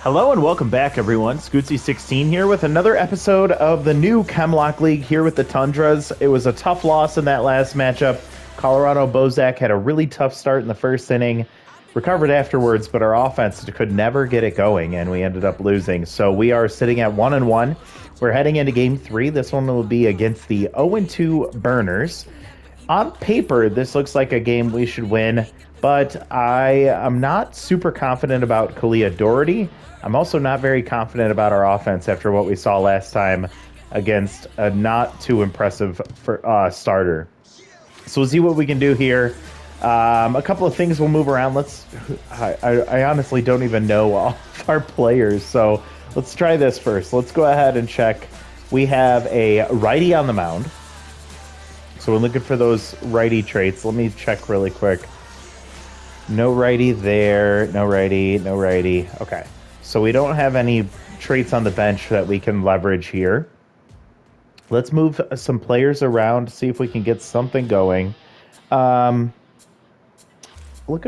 Hello and welcome back, everyone. Scootsy16 here with another episode of the new Chem Lock League here with the Tundras. It was a tough loss in that last matchup. Colorado Bozak had a really tough start in the first inning, recovered afterwards, but our offense could never get it going, and we ended up losing. So we are sitting at 1-1. We're heading into Game 3. This one will be against the 0-2 Burners. On paper, this looks like a game we should win, but I am not super confident about Kalia Doherty. I'm also not very confident about our offense after what we saw last time against a not too impressive starter. So we'll see what we can do here. A couple of things will move around. I honestly don't even know all of our players, so let's try this first. Let's go ahead and check. We have a righty on the mound. So we're looking for those righty traits. Let me check really quick. No righty there. No righty. No righty. Okay. So we don't have any traits on the bench that we can leverage here. Let's move some players around, see if we can get something going. Looking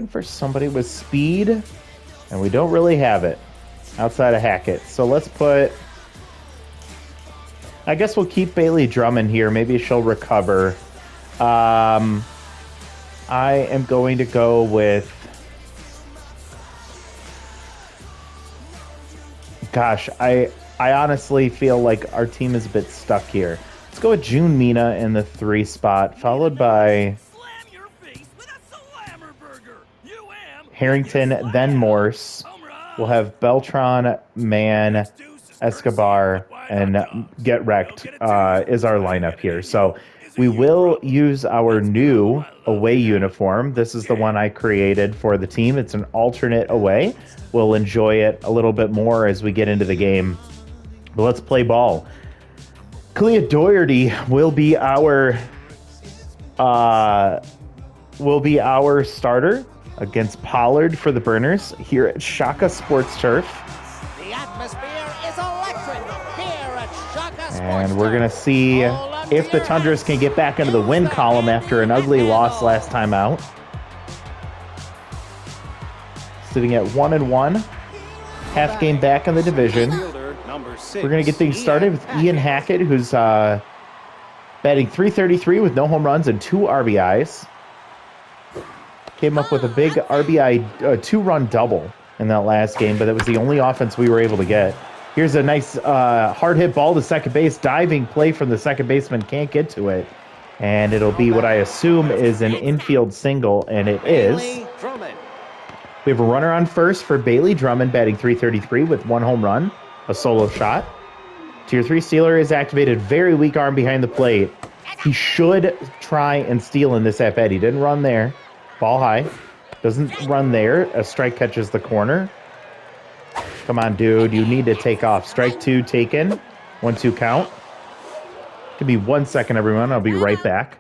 for somebody with speed, and we don't really have it outside of Hackett. So let's put... I guess we'll keep Bailey Drummond here. Maybe she'll recover. I am going to go with... Gosh, I honestly feel like our team is a bit stuck here. Let's go with June Mina in the 3 spot, followed by Harrington, then Morse. We'll have Beltran, Mann, Escobar, and Get Wrecked is our lineup here. So we will use our new away uniform. This is the one I created for the team. It's an alternate away. We'll enjoy it a little bit more as we get into the game. But let's play ball. Kalia Doherty will be our starter against Pollard for the Burners here at Shaka Sports Turf. The atmosphere is electric here at Shaka Sports And we're going to see if the Tundras can get back into the win column after an ugly loss last time out. Sitting at 1-1. Half game back in the division. We're going to get things started with Ian Hackett, who's batting .333 with no home runs and 2 RBIs. Came up with a big RBI 2-run double in that last game, but that was the only offense we were able to get. Here's a nice hard hit ball to second base. Diving play from the second baseman, can't get to it. And it'll be what I assume is an infield single, and it is. We have a runner on first for Bailey Drummond, batting .333 with 1 home run, a solo shot. Tier 3 stealer is activated, very weak arm behind the plate. He should try and steal in this at-bat. He didn't run there. Ball high. Doesn't run there. A strike catches the corner. Come on, dude. You need to take off. Strike 2 taken. 1-2 count. Give me 1 second, everyone. I'll be right back.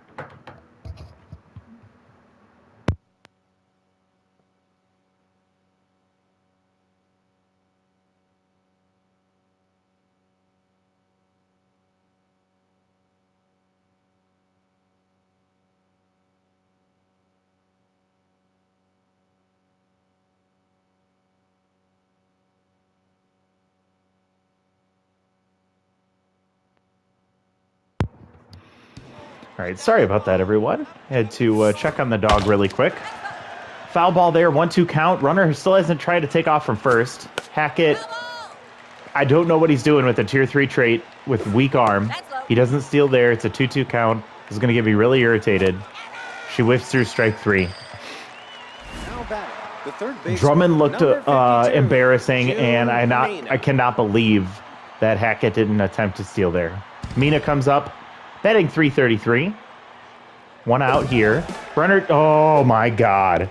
All right, sorry about that, everyone. Had to check on the dog really quick. Foul ball there, 1-2 count. Runner still hasn't tried to take off from first. Hackett, I don't know what he's doing with the Tier 3 trait with weak arm. He doesn't steal there. It's a 2-2 count. This is going to get me really irritated. She whiffs through strike 3. Drummond looked embarrassing, and I cannot believe that Hackett didn't attempt to steal there. Mina comes up. Batting .333. 1 out here. Runner, oh my God.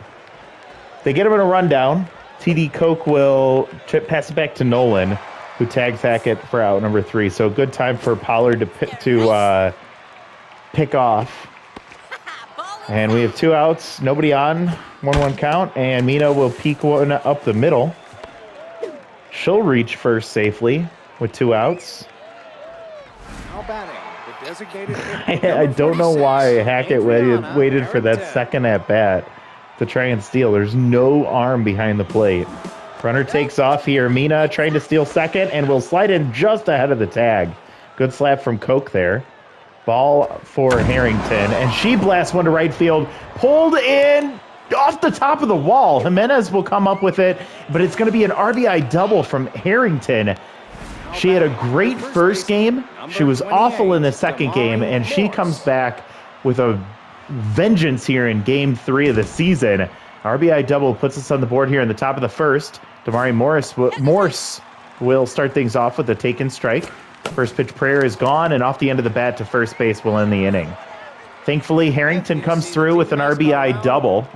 They get him in a rundown. TD Koch will pass it back to Nolan, who tags Hackett for out number 3. So good time for Pollard to pick off. And we have 2 outs, nobody on. 1-1 count, and Mina will peek one up the middle. She'll reach first safely with 2 outs. Now batting. I don't know why Hackett waited for that second at bat to try and steal. There's no arm behind the plate. Runner takes off here. Mina trying to steal second and will slide in just ahead of the tag. Good slap from Koch there. Ball for Harrington, and she blasts one to right field. Pulled in off the top of the wall. Jimenez will come up with it, but it's going to be an RBI double from Harrington. She had a great first game. She was awful in the second game, and she comes back with a vengeance here in game 3 of the season. RBI double puts us on the board here in the top of the first. Damari Morse will start things off with a taken strike. First pitch prayer is gone, and off the end of the bat to first base will end the inning. Thankfully, Harrington comes through with an RBI double,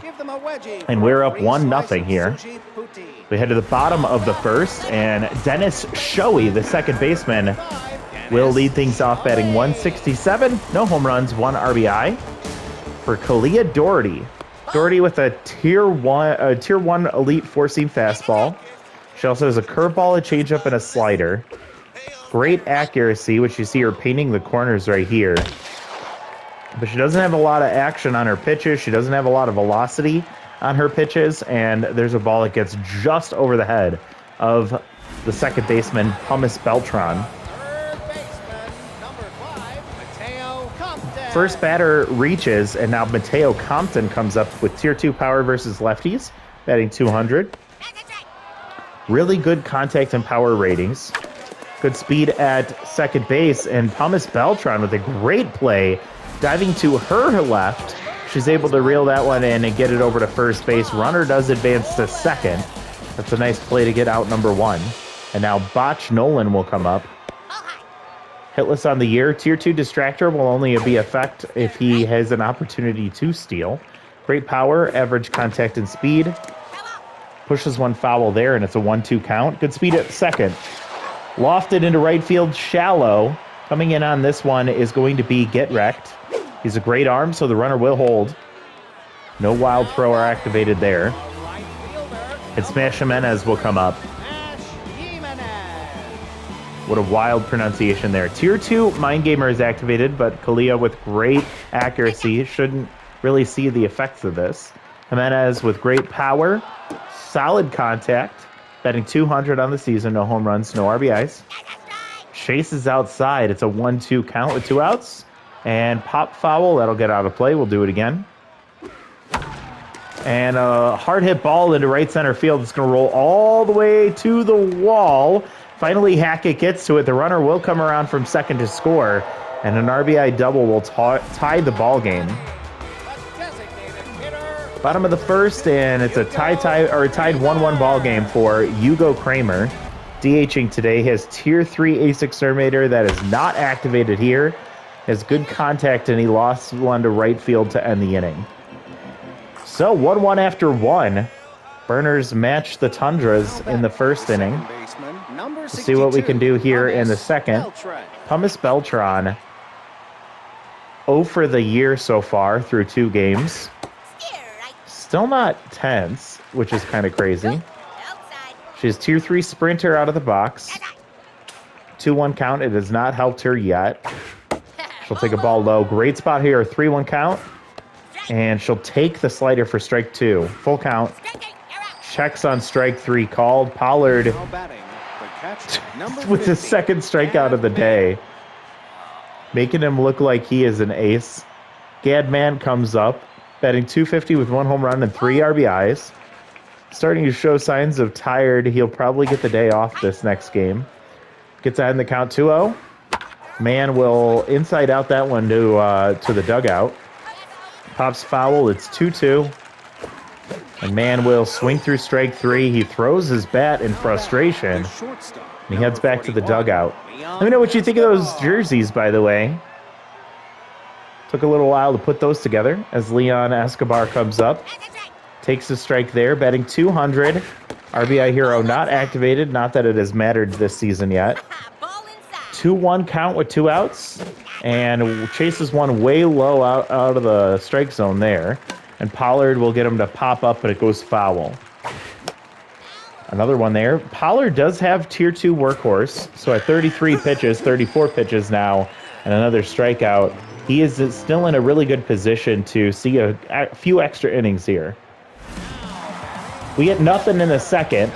and we're up 1-0 here. We head to the bottom of the first, and Dennis Shoei, the second baseman, will lead things off, batting 167. No home runs, 1 RBI. For Kalia Doherty. Doherty with a tier 1 elite four-seam fastball. She also has a curveball, a changeup, and a slider. Great accuracy, which you see her painting the corners right here. But she doesn't have a lot of action on her pitches. She doesn't have a lot of velocity on her pitches. And there's a ball that gets just over the head of the second baseman, Pumice Beltran. First batter reaches, and now Mateo Compton comes up with tier 2 power versus lefties, batting 200. Really good contact and power ratings. Good speed at second base, and Pumice Beltran with a great play, diving to her left. She's able to reel that one in and get it over to first base. Runner does advance to second. That's a nice play to get out number 1. And now Botch Nolan will come up. Hitless on the year. Tier 2 distractor will only be effect if he has an opportunity to steal. Great power, average contact and speed. Pushes one foul there, and it's a 1-2 count. Good speed at second. Lofted into right field, shallow. Coming in on this one is going to be Get Wrecked. He's a great arm, so the runner will hold. No wild throw are activated there. And Smash Jimenez will come up. What a wild pronunciation there. Tier 2 Mind Gamer is activated, but Kalia with great accuracy shouldn't really see the effects of this. Jimenez with great power, solid contact. Batting 200 on the season, no home runs, no RBIs. Chase is outside. It's a 1-2 count with 2 outs. And pop foul, that'll get out of play. We'll do it again. And a hard hit ball into right center field. It's going to roll all the way to the wall. Finally, Hackett gets to it. The runner will come around from second to score. And an RBI double will tie the ball game. Bottom of the first, and it's a tied 1-1 ball game for Hugo Kramer. DHing today. He has tier 3 ace exterminator that is not activated here. Has good contact, and he lost one to right field to end the inning. So 1-1 after 1. Burners match the Tundras in the first inning. Let's see what we can do here in the second. Pumice Beltran 0 for the year so far through 2 games. Still not tense, which is kind of crazy. She has tier 3 sprinter out of the box. 2-1 count. It has not helped her yet. She'll take a ball low. Great spot here. 3-1 count. And she'll take the slider for strike 2. Full count. Checks on strike 3 called. Pollard with his second strikeout of the day, making him look like he is an ace. Gadman comes up, batting 250 with 1 home run and 3 RBIs. Starting to show signs of tired. He'll probably get the day off this next game. Gets ahead in the count 2-0. Man will inside out that one to the dugout. Pops foul. It's 2-2. And Man will swing through strike 3. He throws his bat in frustration. And he heads back to the dugout. Let me know what you think of those jerseys, by the way. Took a little while to put those together as Leon Escobar comes up. Takes a strike there, batting 200. RBI hero not activated. Not that it has mattered this season yet. 2-1 count with 2 outs. And chases one way low out of the strike zone there. And Pollard will get him to pop up, but it goes foul. Another one there. Pollard does have tier 2 workhorse. So at 33 pitches, 34 pitches now, and another strikeout. He is still in a really good position to see a few extra innings here. We get nothing in the second.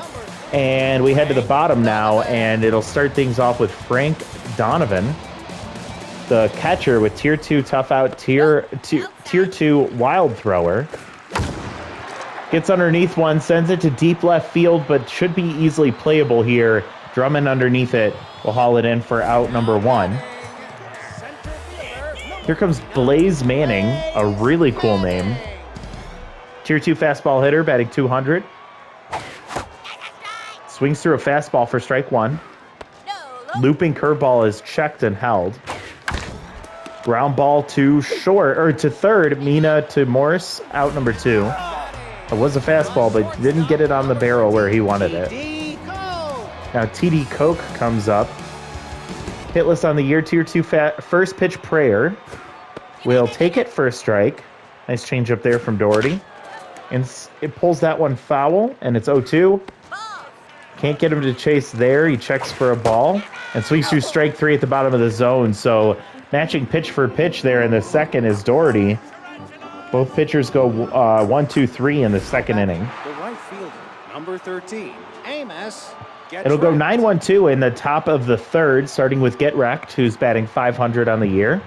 And we head to the bottom now, and it'll start things off with Frank Donovan, the catcher with Tier 2 tough out, Tier 2 wild thrower. Gets underneath one, sends it to deep left field, but should be easily playable here. Drummond underneath it will haul it in for out number 1. Here comes Blaze Manning, a really cool name. Tier 2 fastball hitter, batting 200. Swings through a fastball for strike 1. Looping curveball is checked and held. Ground ball to short, or to third. Mina to Morse, out number 2. It was a fastball, but didn't get it on the barrel where he wanted it. Now TD Coke comes up. Hitless on the year, Tier 2 first pitch prayer. Will take it for a strike. Nice change up there from Doherty. And it pulls that one foul, and it's 0-2. Can't get him to chase there. He checks for a ball and swings through strike 3 at the bottom of the zone. So matching pitch for pitch there in the second is Doherty. Both pitchers go 1-2-3 in the second inning. The right fielder, number 13, Amos. It'll go 9-1-2 in the top of the third, starting with Get Wrecked, who's batting 500 on the year.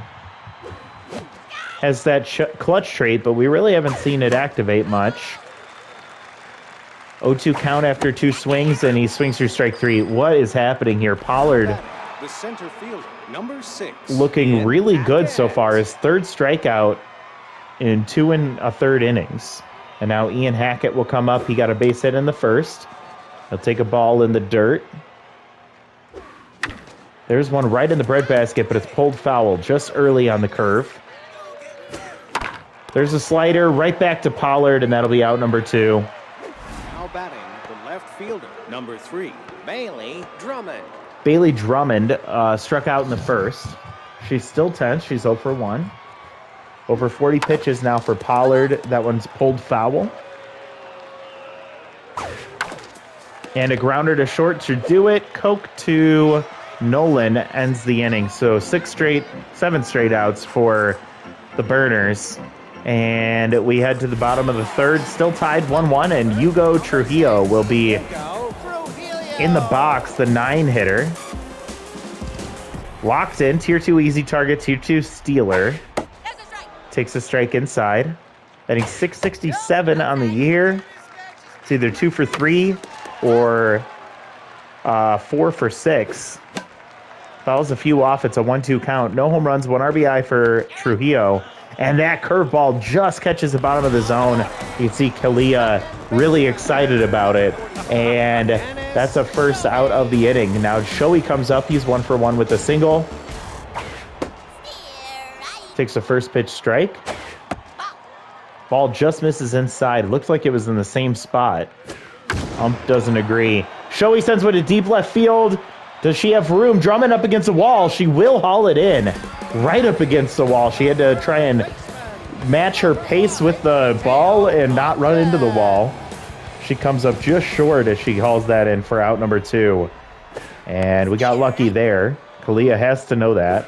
Has that clutch trait, but we really haven't seen it activate much. 0-2 count after 2 swings, and he swings through strike 3. What is happening here? Pollard, The center fielder, number 6, looking really good so far. His third strikeout in 2 1/3 innings. And now Ian Hackett will come up. He got a base hit in the first. He'll take a ball in the dirt. There's one right in the breadbasket, but it's pulled foul just early on the curve. There's a slider right back to Pollard, and that'll be out number 2. Now batting, the left fielder, number 3, Bailey Drummond. Bailey Drummond struck out in the first. She's still tense. She's 0 for 1. Over 40 pitches now for Pollard. That one's pulled foul. And a grounder to short to do it. Coke to Nolan ends the inning. So 7 straight outs for the Burners. And we head to the bottom of the third. Still tied 1-1. And Hugo Trujillo will be in the box, the 9-hitter. Locked in. Tier 2 easy target. Tier 2 stealer. Takes a strike inside. Batting 667 on the year. It's either 2 for 3 or 4 for 6. Fouls a few off. It's a 1-2 count. No home runs, 1 RBI for Trujillo. And that curveball just catches the bottom of the zone. You can see Kalia really excited about it. And that's a first out of the inning. Now Shoei comes up. He's 1 for 1 with a single. Takes a first pitch strike. Ball just misses inside. Looks like it was in the same spot. Ump doesn't agree. Shoei sends one to deep left field. Does she have room? Drummond up against the wall. She will haul it in. Right up against the wall. She had to try and match her pace with the ball and not run into the wall. She comes up just short as she hauls that in for out number 2. And we got lucky there. Kalia has to know that.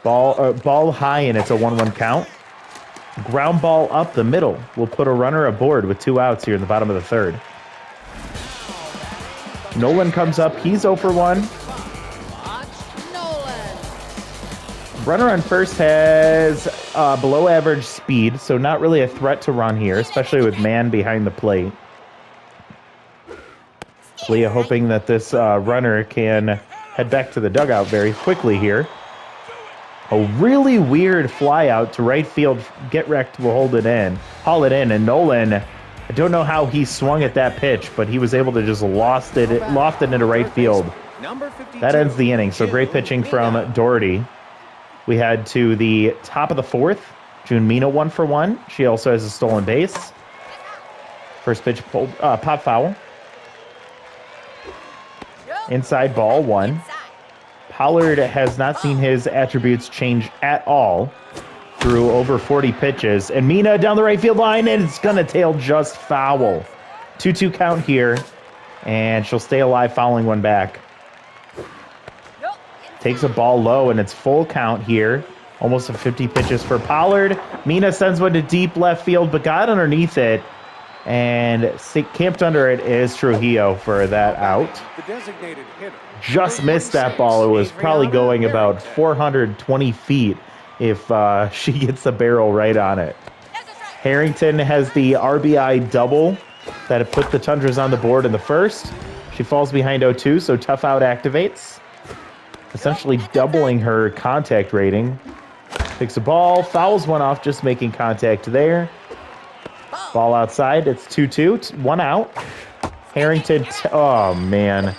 Ball high, and it's a 1-1 count. Ground ball up the middle. We'll put a runner aboard with 2 outs here in the bottom of the third. Nolan comes up. He's 0 for 1. Runner on first has below average speed, so not really a threat to run here, especially with man behind the plate. Leah hoping that this runner can head back to the dugout very quickly here. A really weird fly out to right field. Get Wrecked will haul it in, and Nolan, I don't know how he swung at that pitch, but he was able to just loft it into right field. That ends the inning, so great pitching from Doherty. We head to the top of the fourth. June Mina 1 for 1. She also has a stolen base. First pitch pulled, pop foul. Inside ball 1. Pollard has not seen his attributes change at all through over 40 pitches. And Mina down the right field line, and it's going to tail just foul. 2-2 count here, and she'll stay alive fouling one back. Takes a ball low, and it's full count here. Almost a 50 pitches for Pollard. Mina sends one to deep left field, but got underneath it. And camped under it is Trujillo for that out. The designated hitter. Just missed that ball. It was probably going about 420 feet if she gets the barrel right on it. Harrington has the RBI double that put the Tundras on the board in the first. She falls behind 0-2, so tough out activates, essentially doubling her contact rating. Picks a ball, fouls one off, just making contact there. Ball outside, it's 2-2, 1 out. Harrington, oh man.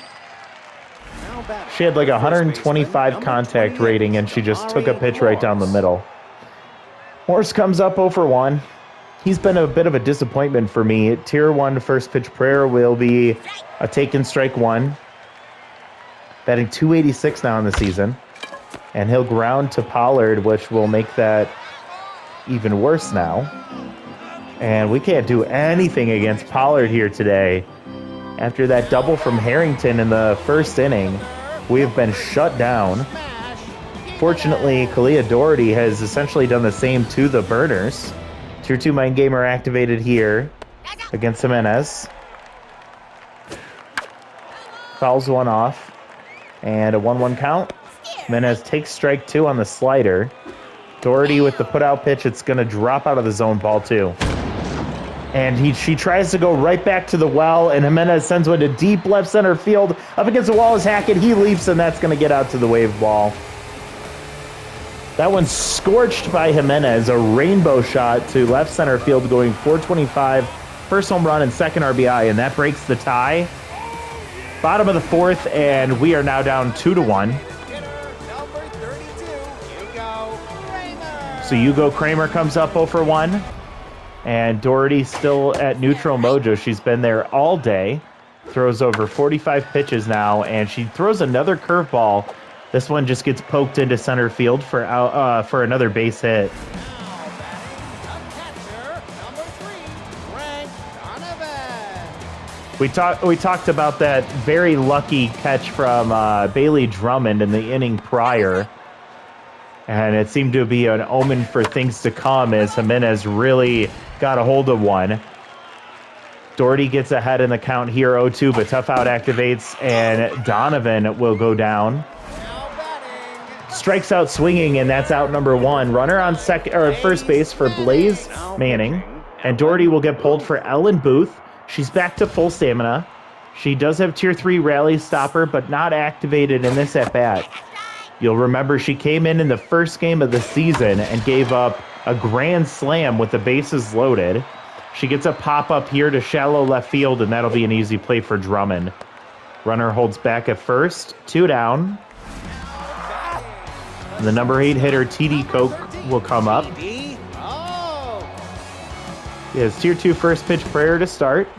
She had like 125 contact rating, and she just took a pitch right down the middle. Morse comes up 0-1. He's been a bit of a disappointment for me. Tier 1 first pitch prayer will be a taken strike 1. Batting 286 now in the season. And he'll ground to Pollard, which will make that even worse now. And we can't do anything against Pollard here today. After that double from Harrington in the first inning, we have been shut down. Fortunately, Kalia Doherty has essentially done the same to the Burners. Tier 2 Mind Gamer activated here against Jimenez. Fouls one off. And a 1-1 count. Jimenez takes strike 2 on the slider. Doherty with the put-out pitch. It's going to drop out of the zone, ball 2. And she tries to go right back to the well, and Jimenez sends one to deep left center field. Up against the wall is Hackett. He leaps, and that's going to get out to the wave ball. That one's scorched by Jimenez, a rainbow shot to left center field going 425. First home run and second RBI, and that breaks the tie. Bottom of the fourth, and we are now down 2-1. So Hugo Kramer comes up 0-1. And Doherty still at neutral mojo. She's been there all day. Throws over 45 pitches now, and she throws another curveball. This one just gets poked into center field for another base hit. We talked about that very lucky catch from Bailey Drummond in the inning prior, and it seemed to be an omen for things to come as Jimenez really got a hold of one. Doherty gets ahead in the count here, 0-2, but tough out activates, and Donovan will go down. Strikes out swinging, and that's out number 1. Runner on first base for Blaze Manning, and Doherty will get pulled for Ellen Booth. She's back to full stamina. She does have tier 3 rally stopper, but not activated in this at bat. You'll remember she came in the first game of the season and gave up a grand slam with the bases loaded. She gets a pop-up here to shallow left field, and that'll be an easy play for Drummond. Runner holds back at first, 2 down. And the number 8 hitter, TD Koch, will come up. He has tier 2 first pitch prayer to start.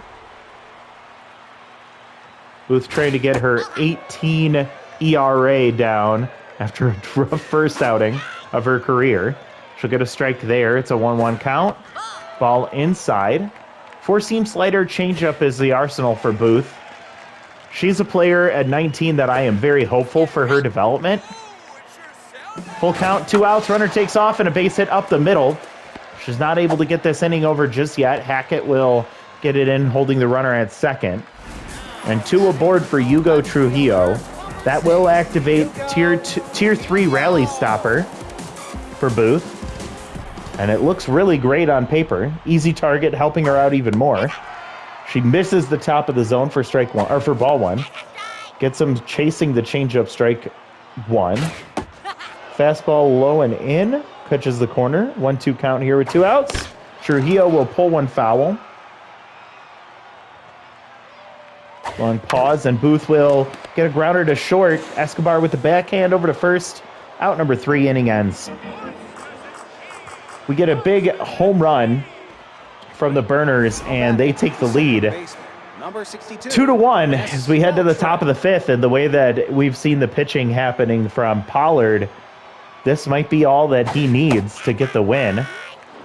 Booth trying to get her 18 ERA down after a rough first outing of her career. She'll get a strike there. It's a 1-1 count. Ball inside. 4-seam slider changeup is the arsenal for Booth. She's a player at 19 that I am very hopeful for her development. Full count, 2 outs. Runner takes off and a base hit up the middle. She's not able to get this inning over just yet. Hackett will get it in, holding the runner at second. And 2 aboard for Hugo Trujillo. That will activate tier 3 rally stopper for Booth. And it looks really great on paper. Easy target, helping her out even more. She misses the top of the zone for strike 1, or for ball 1. Gets him chasing the changeup, strike 1. Fastball low and in. Pitches the corner. 1-2 count here with 2 outs. Trujillo will pull one foul. Long pause, and Booth will get a grounder to short. Escobar with the backhand over to first. Out number 3, inning ends. We get a big home run from the Burners, and they take the lead. 2-1 as we head to the top of the 5th, and the way that we've seen the pitching happening from Pollard, this might be all that he needs to get the win.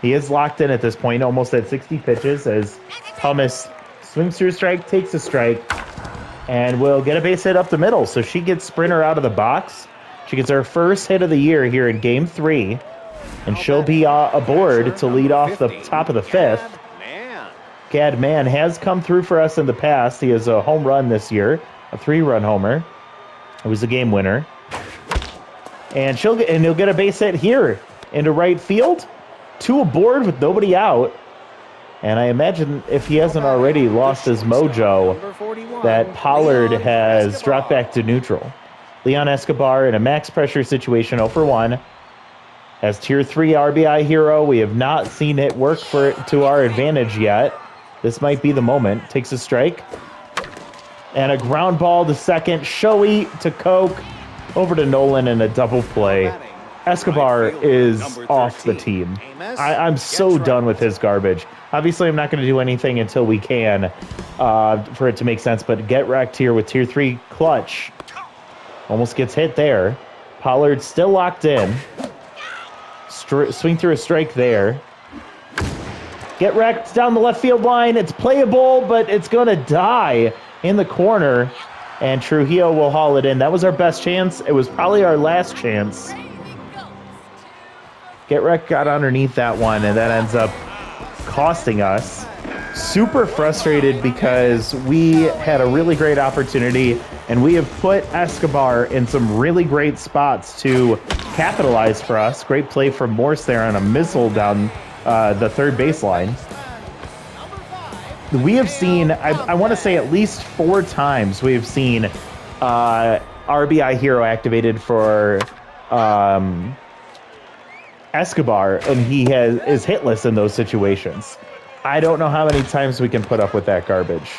He is locked in at this point, almost at 60 pitches, as Thomas swings through a strike, takes a strike, and will get a base hit up the middle. So she gets Sprinter out of the box. She gets her first hit of the year here in Game 3, and she'll be aboard to lead off the top of the 5th. Gad Man has come through for us in the past. He has a home run this year, a 3-run homer. It was a game winner. And he'll get a base hit here into right field. 2 aboard with nobody out. And I imagine if he hasn't already lost his mojo, that Pollard has dropped back to neutral. Leon Escobar in a max pressure situation, 0 for 1. As tier 3 RBI hero, we have not seen it work to our advantage yet. This might be the moment. Takes a strike. And a ground ball to second. Shoei to Coke. Over to Nolan in a double play. Escobar is off the team. I'm so done with his garbage. Obviously, I'm not going to do anything until we can for it to make sense, but get wrecked here with tier 3 clutch. Almost gets hit there. Pollard still locked in. Swing through a strike there. Get wrecked down the left field line. It's playable, but it's going to die in the corner. And Trujillo will haul it in. That was our best chance. It was probably our last chance. Get wrecked got underneath that one, and that ends up costing us. Super frustrated because we had a really great opportunity, and we have put Escobar in some really great spots to capitalize for us. Great play from Morse there on a missile down the third baseline. We have seen, I want to say at least 4 times we have seen RBI hero activated for Escobar, and he is hitless in those situations. I don't know how many times we can put up with that garbage.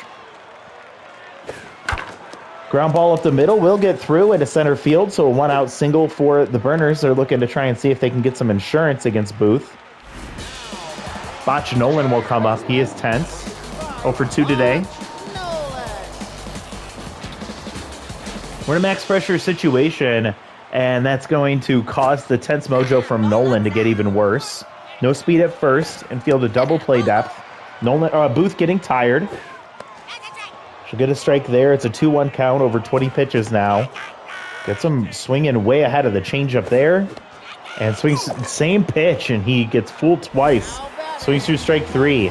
Ground ball up the middle will get through into center field, so a 1-out single for the Burners. They're looking to try and see if they can get some insurance against Booth. Botch Nolan will come up. He is tense. 0 for 2 today. We're in a max pressure situation, and that's going to cause the tense mojo from Nolan to get even worse. No speed at first, and field a double play depth. Booth getting tired. She'll get a strike there. It's a 2-1 count over 20 pitches now. Gets him swinging way ahead of the changeup there. And swings same pitch, and he gets fooled twice. Swings through strike 3.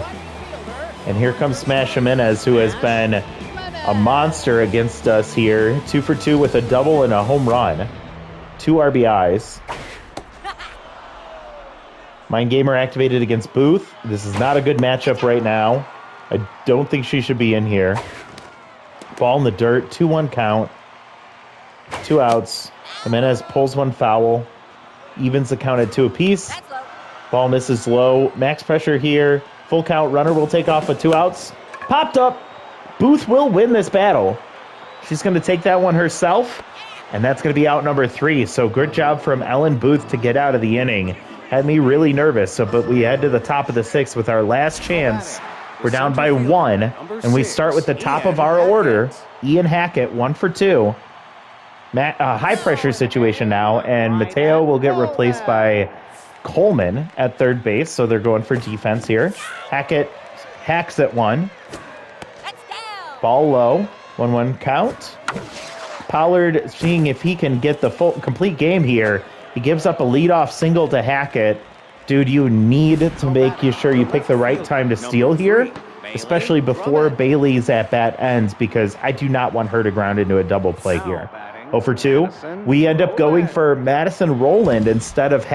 And here comes Smash Jimenez, who has been a monster against us here. 2 for 2 with a double and a home run. 2 RBIs. Mind Gamer activated against Booth. This is not a good matchup right now. I don't think she should be in here. Ball in the dirt. 2-1 count. 2 outs. Jimenez pulls 1 foul. Evens the count at 2 apiece. Ball misses low. Max pressure here. Full count. Runner will take off with 2 outs. Popped up. Booth will win this battle. She's going to take that one herself. And that's going to be out number 3. So good job from Ellen Booth to get out of the inning. Had me really nervous. But we head to the top of the 6th with our last chance. We're down by 1. And we start with the top of our order. Ian Hackett, 1 for 2. High pressure situation now. And Mateo will get replaced by Coleman at third base. So they're going for defense here. Hackett hacks at 1. Ball low. 1-1 count. Pollard seeing if he can get the complete game here. He gives up a leadoff single to Hackett. Dude, you need to make sure you pick the right time to steal here, especially before Bailey's at-bat ends, because I do not want her to ground into a double play here. 0 for 2. We end up going for Madison Rowland instead of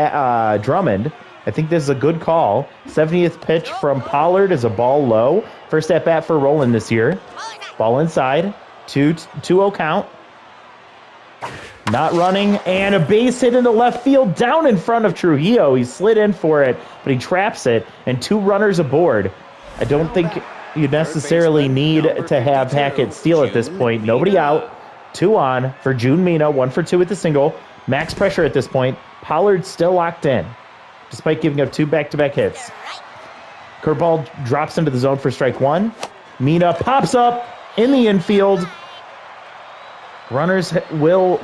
Drummond. I think this is a good call. 70th pitch from Pollard is a ball low. First at-bat for Rowland this year. Ball inside. 2-0 count. Not running, and a base hit into left field down in front of Trujillo. He slid in for it, but he traps it, and 2 runners aboard. I don't think you necessarily need to have Hackett steal at this point. Nobody out. 2 on for June Mina. 1 for 2 with the single. Max pressure at this point. Pollard still locked in, despite giving up 2 back-to-back hits. Curveball drops into the zone for strike 1. Mina pops up in the infield. Runners will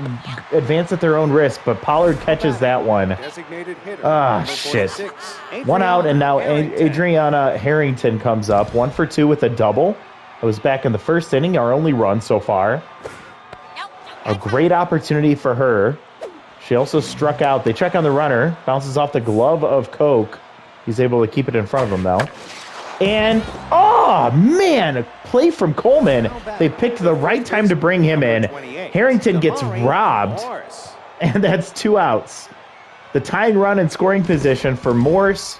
advance at their own risk, but Pollard catches that one. Shit. 1 out, and now Adriana Harrington comes up. 1 for 2 with a double. It was back in the first inning, our only run so far. A great opportunity for her. She also struck out. They check on the runner. Bounces off the glove of Coke. He's able to keep it in front of him, though. And, oh! Oh, man, a play from Coleman. They picked the right time to bring him in. Harrington gets robbed, and that's 2 outs. The tying run in scoring position for Morse.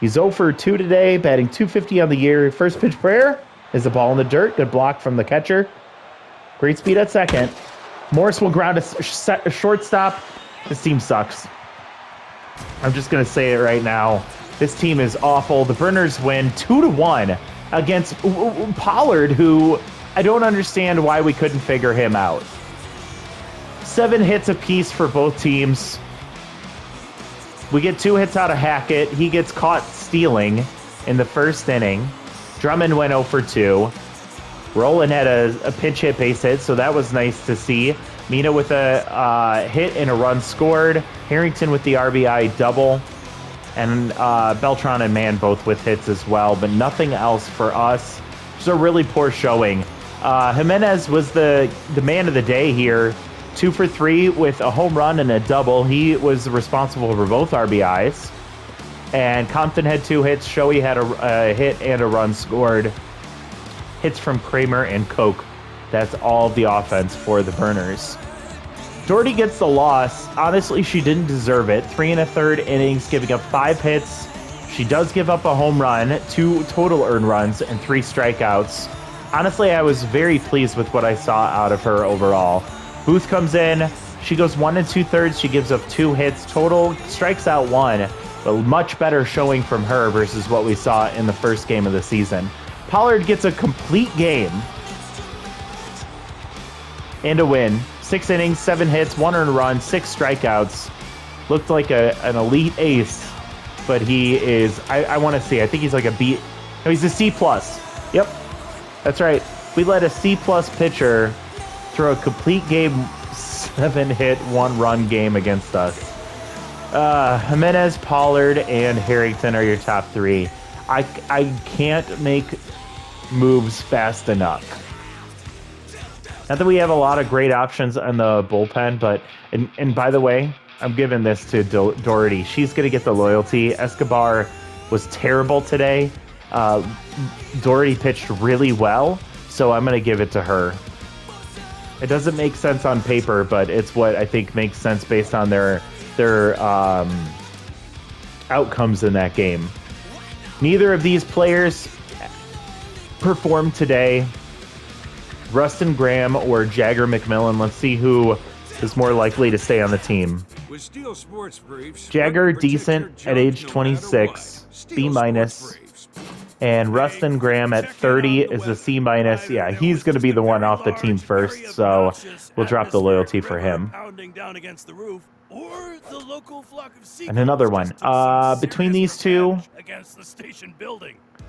He's 0 for 2 today, batting .250 on the year. First pitch prayer is a ball in the dirt. Good block from the catcher. Great speed at second. Morse will ground a shortstop. This team sucks. I'm just going to say it right now. This team is awful. The Burners win 2-1 against Pollard, who I don't understand why we couldn't figure him out. 7 hits apiece for both teams. We get 2 hits out of Hackett. He gets caught stealing in the first inning. Drummond went 0 for 2. Roland had a pinch hit base hit, so that was nice to see. Mina with a hit and a run scored. Harrington with the RBI double. And Beltran and Mann both with hits as well, but nothing else for us. Just a really poor showing. Jimenez was the man of the day here. 2 for 3 with a home run and a double. He was responsible for both RBIs. And Compton had 2 hits. Shoei had a hit and a run scored. Hits from Kramer and Koch. That's all the offense for the Burners. Doherty gets the loss. Honestly, she didn't deserve it. 3 1/3 innings, giving up 5 hits. She does give up a home run, 2 total earned runs, and 3 strikeouts. Honestly, I was very pleased with what I saw out of her overall. Booth comes in. She goes 1 2/3. She gives up 2 hits total, strikes out 1, but much better showing from her versus what we saw in the first game of the season. Pollard gets a complete game and a win. 6 innings, 7 hits, 1 earned run, 6 strikeouts. Looked like an elite ace, but he is, I want to see, I think he's like a B. No, he's a C+. Yep, that's right. We let a C+ pitcher throw a complete game, 7 hit, 1 run game against us. Jimenez, Pollard, and Harrington are your top 3. I can't make moves fast enough. Not that we have a lot of great options on the bullpen, but, and by the way, I'm giving this to Doherty. She's going to get the loyalty. Escobar was terrible today. Doherty pitched really well, so I'm going to give it to her. It doesn't make sense on paper, but it's what I think makes sense based on their outcomes in that game. Neither of these players performed today. Rustin Graham or Jagger McMillan. Let's see who is more likely to stay on the team. Jagger, decent at age 26, B-. And Rustin Graham at 30 is a C-. Yeah, he's going to be the one off the team first, so we'll drop the loyalty for him. And another one. Between these two,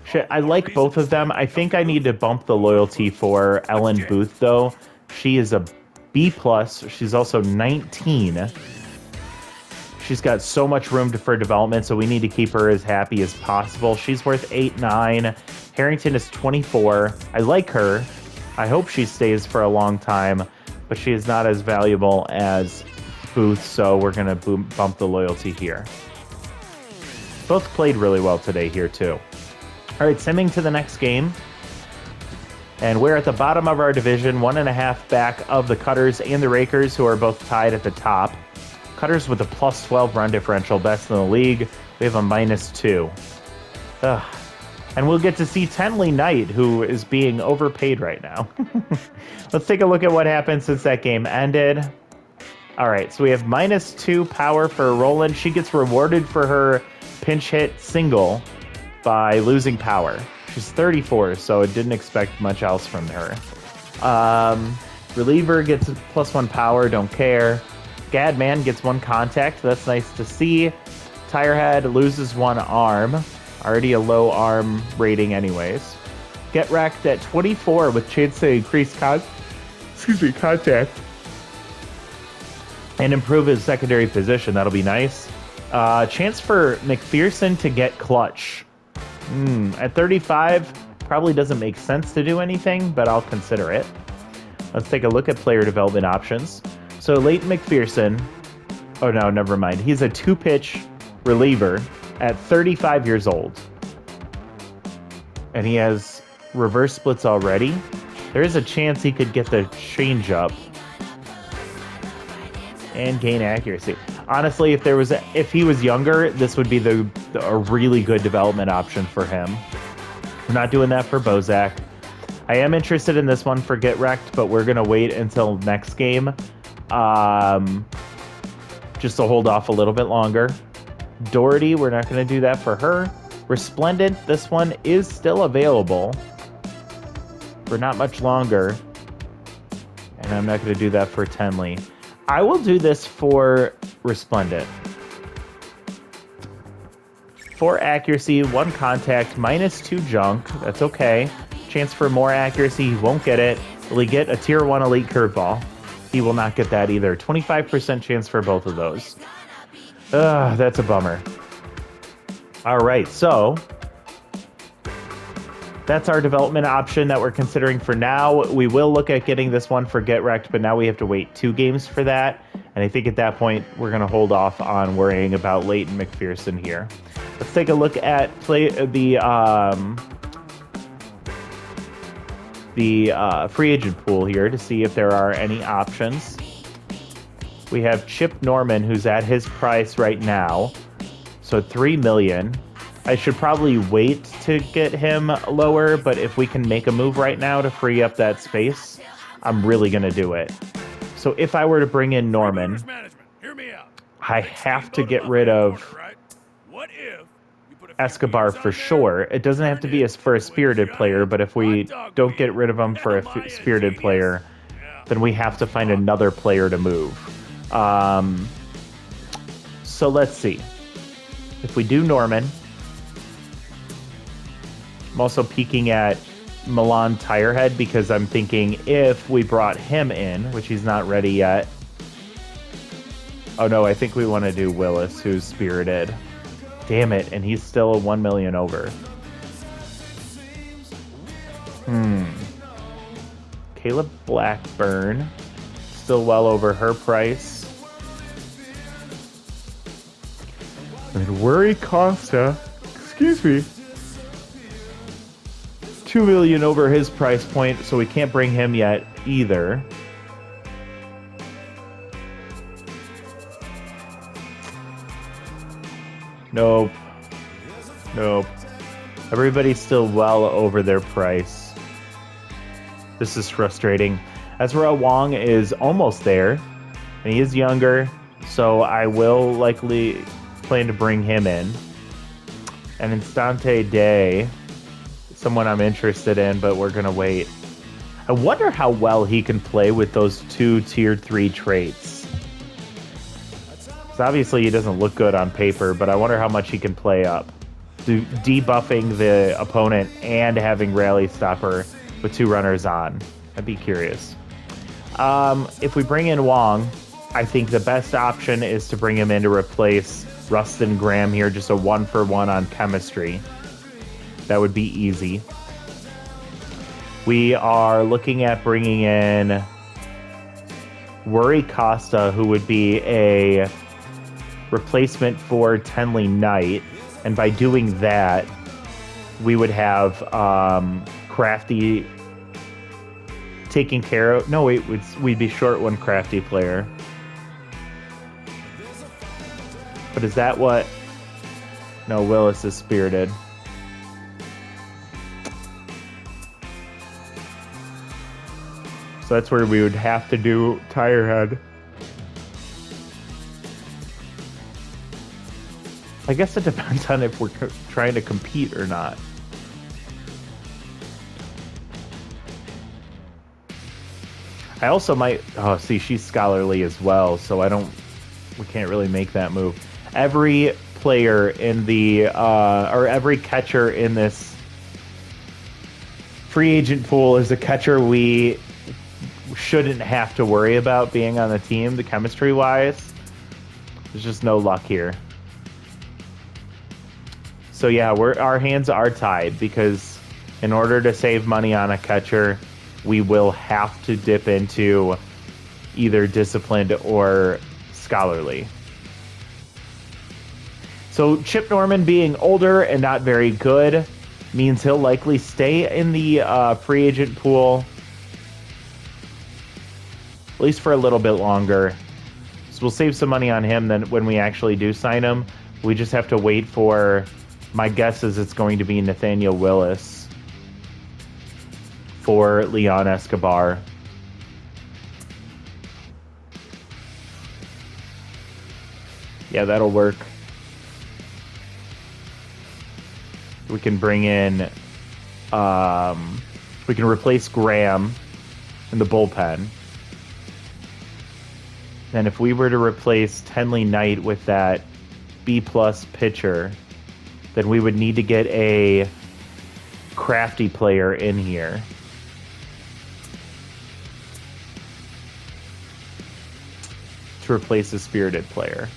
shit, I like both of them. I think I need to bump the loyalty for Ellen Booth, though. She is a B+. She's also 19. She's got so much room for development, so we need to keep her as happy as possible. She's worth 8-9. Harrington is 24. I like her. I hope she stays for a long time, but she is not as valuable as Booth, so we're going to bump the loyalty here. Both played really well today here, too. All right, simming to the next game. And we're at the bottom of our division, 1.5 back of the Cutters and the Rakers, who are both tied at the top. Cutters with a +12 run differential, best in the league. We have a -2. Ugh. And we'll get to see Tenley Knight, who is being overpaid right now. Let's take a look at what happened since that game ended. All right, so we have -2 power for Roland. She gets rewarded for her pinch hit single by losing power. She's 34, so I didn't expect much else from her. Reliever gets +1 power, don't care. Gadman gets 1 contact, that's nice to see. Tirehead loses 1 arm. Already a low arm rating anyways. Get wrecked at 24 with chance to increase contact. And improve his secondary position, that'll be nice. Chance for McPherson to get clutch. At 35, probably doesn't make sense to do anything, but I'll consider it. Let's take a look at player development options. So Leighton McPherson, oh no, never mind. He's a 2-pitch reliever at 35 years old. And he has reverse splits already. There is a chance he could get the changeup and gain accuracy. Honestly, if he was younger, this would be a really good development option for him. We're not doing that for Bozak. I am interested in this one for Get Wrecked, but we're gonna wait until next game, just to hold off a little bit longer. Doherty, we're not gonna do that for her. Resplendent, this one is still available for not much longer, and I'm not gonna do that for Tenley. I will do this for Resplendent. 4 accuracy, 1 contact, -2 junk. That's okay. Chance for more accuracy, he won't get it. Will he get a tier 1 elite curveball? He will not get that either. 25% chance for both of those. That's a bummer. All right, so that's our development option that we're considering for now. We will look at getting this one for Get Wrecked, but now we have to wait 2 games for that. And I think at that point, we're going to hold off on worrying about Leighton McPherson here. Let's take a look at the free agent pool here to see if there are any options. We have Chip Norman, who's at his price right now, so $3 million. I should probably wait to get him lower, but if we can make a move right now to free up that space, I'm really going to do it. So if I were to bring in Norman, I have to get rid of Escobar for sure. It doesn't have to be for a spirited player, but if we don't get rid of him for a spirited player, then we have to find another player to move. So let's see. If we do Norman, I'm also peeking at Milan Tirehead because I'm thinking if we brought him in, which he's not ready yet. Oh no, I think we want to do Willis, who's spirited. Damn it, and he's still a 1 million over. Caleb Blackburn, still well over her price. And Worry Costa, excuse me, 2 million over his price point, so we can't bring him yet either. Nope. Everybody's still well over their price. This is frustrating. Ezra Wong is almost there, and he is younger, so I will likely plan to bring him in. And Instante Day, someone I'm interested in, but we're going to wait. I wonder how well he can play with those 2 tier 3 traits. So obviously he doesn't look good on paper, but I wonder how much he can play up. Debuffing the opponent and having Rally Stopper with 2 runners on. I'd be curious. If we bring in Wong, I think the best option is to bring him in to replace Rustin Graham here, just a 1-for-1 on chemistry. That would be easy. We are looking at bringing in Worry Costa, who would be a replacement for Tenley Knight. And by doing that, we would have Crafty taking care of... No, wait, we'd be short 1 Crafty player. But is that what... No, Willis is spirited. So that's where we would have to do Tirehead. I guess it depends on if we're trying to compete or not. I also might... Oh, see, she's scholarly as well, so we can't really make that move. Every player in the... or every catcher in this free agent pool is a catcher we shouldn't have to worry about being on the team, the chemistry-wise. There's just no luck here. So yeah, our hands are tied because in order to save money on a catcher, we will have to dip into either disciplined or scholarly. So Chip Norman being older and not very good, means he'll likely stay in the free agent pool, at least for a little bit longer. So we'll save some money on him then when we actually do sign him. We just have to wait for, my guess is it's going to be Nathaniel Willis for Leon Escobar. Yeah, that'll work. We can bring in, we can replace Graham in the bullpen. And if we were to replace Tenley Knight with that B-plus pitcher, then we would need to get a crafty player in here. To replace a spirited player.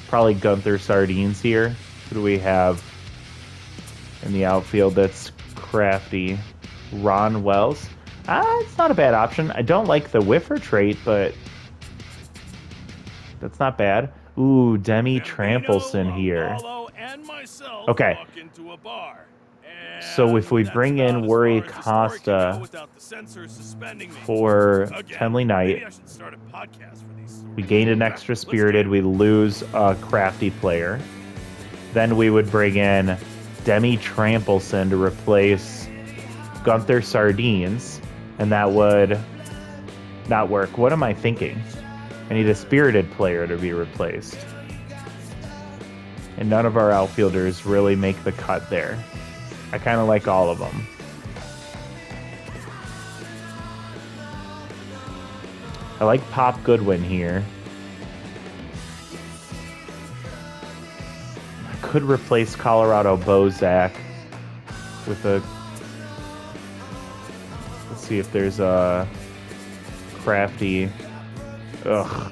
Probably Gunther Sardines here. Who do we have in the outfield that's crafty? Ron Wells. It's not a bad option. I don't like the whiffer trait, but that's not bad. Ooh, Demi Trampelson here. Okay. So if we bring in Worry Costa for Tenley Knight, we gained an extra spirited, we lose a crafty player. Then we would bring in Demi Trampelson to replace Gunther Sardines, and that would not work. What am I thinking? I need a spirited player to be replaced. And none of our outfielders really make the cut there. I kind of like all of them. I like Pop Goodwin here. I could replace Colorado Bozak with a... Let's see if there's a crafty... Ugh.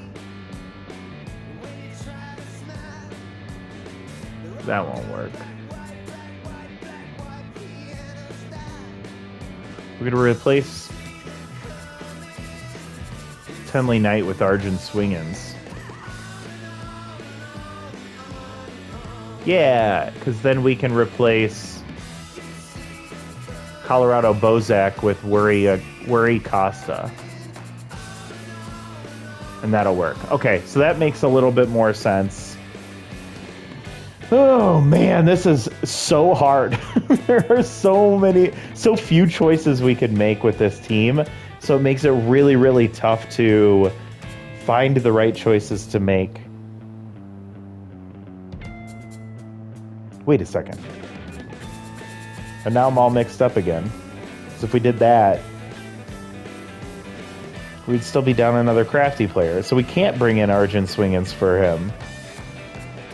That won't work. We're going to replace Tenley Knight with Arjun Swingins. Yeah, because then we can replace Colorado Bozak with Worry Costa. And that'll work. Okay, so that makes a little bit more sense. Oh man, this is so hard. There are so few choices we could make with this team. So it makes it really, really tough to find the right choices to make. Wait a second. And now I'm all mixed up again. So if we did that, we'd still be down another crafty player. So we can't bring in Arjun Swingins for him.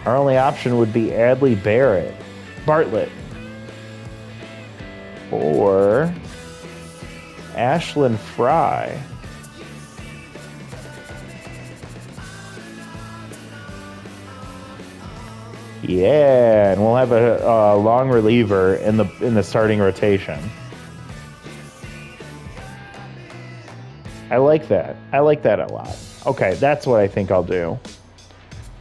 Our only option would be Adley Bartlett. Or Ashlyn Fry. Yeah, and we'll have a long reliever in the starting rotation. I like that. I like that a lot. Okay, that's what I think I'll do.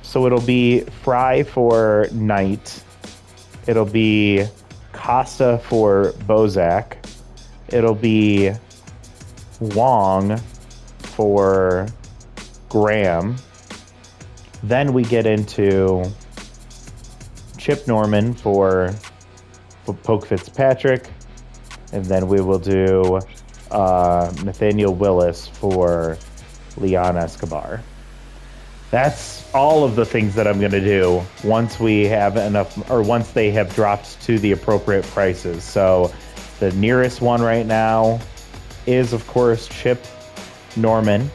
So it'll be Fry for Knight. It'll be Costa for Bozak. It'll be Wong for Graham. Then we get into Chip Norman for Poke Fitzpatrick. And then we will do Nathaniel Willis for Leon Escobar. That's all of the things that I'm going to do once we have enough, or once they have dropped to the appropriate prices. So the nearest one right now is, of course, Chip Norman.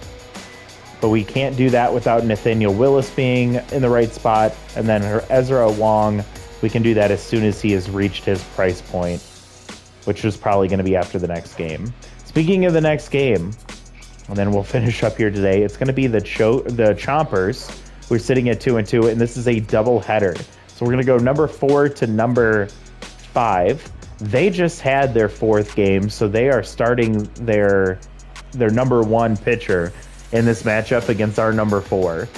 But we can't do that without Nathaniel Willis being in the right spot. And then Ezra Wong, we can do that as soon as he has reached his price point, which is probably going to be after the next game. Speaking of the next game, and then we'll finish up here today, it's going to be the Chompers. We're sitting at 2-2, and this is a double header. So we're going to go number 4 to number 5. They just had their 4th game, so they are starting their number 1 pitcher in this matchup against our number 4.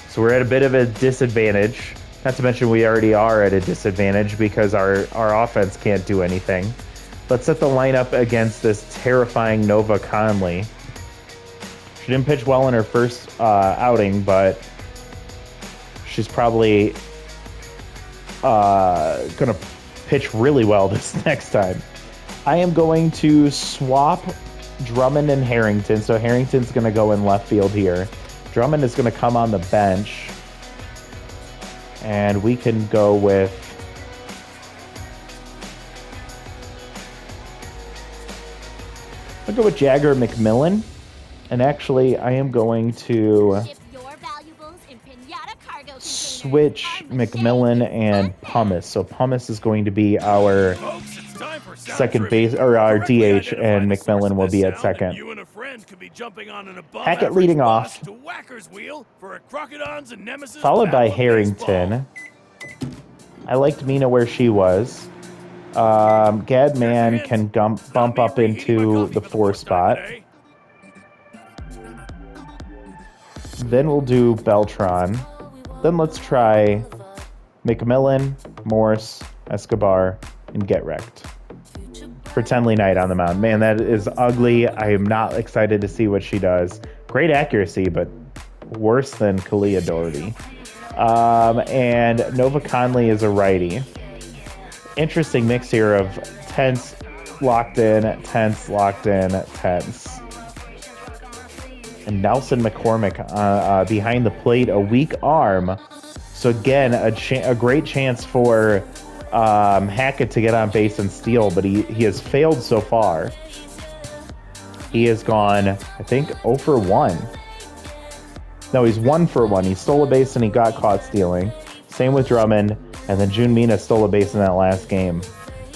So we're at a bit of a disadvantage Not to mention we already are at a disadvantage because our offense can't do anything. Let's set the lineup against this terrifying Nova Conley. She didn't pitch well in her first outing, but she's probably going to pitch really well this next time. I am going to swap Drummond and Harrington. So Harrington's going to go in left field here. Drummond is going to come on the bench. And we can go with... I'll go with Jagger McMillan. And actually, I am going to switch McMillan and Pumice. So Pumice is going to be our second base, or our DH, and McMillan will be at second. Hackett leading off, followed by Harrington. I liked Mina where she was. Gadman can bump up into the 4 spot. Then we'll do Beltran. Then let's try McMillan, Morse, Escobar, and Get Wrecked for Tenley Knight on the mound. Man, that is ugly. I am not excited to see what she does. Great accuracy, but worse than Kalia Doherty. And Nova Conley is a righty. Interesting mix here of tense, locked in, tense, locked in, tense. And Nelson McCormick behind the plate, a weak arm. So again, a great chance for Hackett to get on base and steal, but he has failed so far. He has gone, I think, 0 for 1. No, he's 1 for 1. He stole a base and he got caught stealing. Same with Drummond, and then June Mina stole a base in that last game.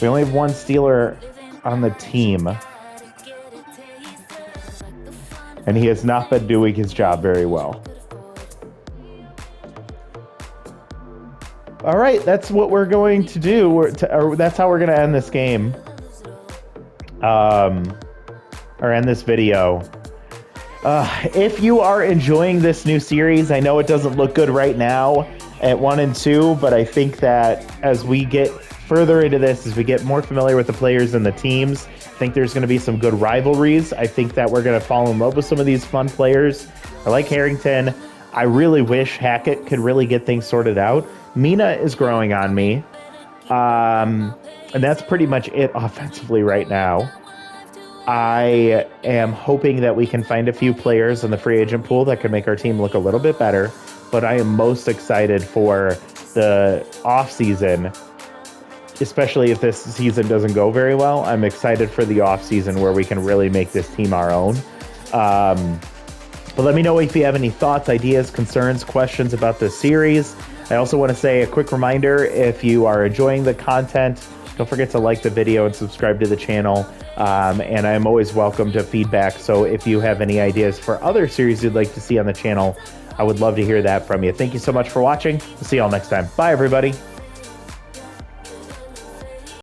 We only have one stealer on the team. And he has not been doing his job very well. All right, that's what we're going to do. That's how we're going to end this game. Or end this video. If you are enjoying this new series, I know it doesn't look good right now at 1 and 2, but I think that as we get further into this, as we get more familiar with the players and the teams, I think there's going to be some good rivalries. I think that we're going to fall in love with some of these fun players. I like Harrington. I really wish Hackett could really get things sorted out. Mina is growing on me. And that's pretty much it offensively right now. I am hoping that we can find a few players in the free agent pool that can make our team look a little bit better. But I am most excited for the offseason, especially if this season doesn't go very well. I'm excited for the offseason where we can really make this team our own. But let me know if you have any thoughts, ideas, concerns, questions about this series. I also want to say a quick reminder, if you are enjoying the content, don't forget to like the video and subscribe to the channel. And I'm always welcome to feedback. So if you have any ideas for other series you'd like to see on the channel, I would love to hear that from you. Thank you so much for watching. We'll see you all next time. Bye, everybody.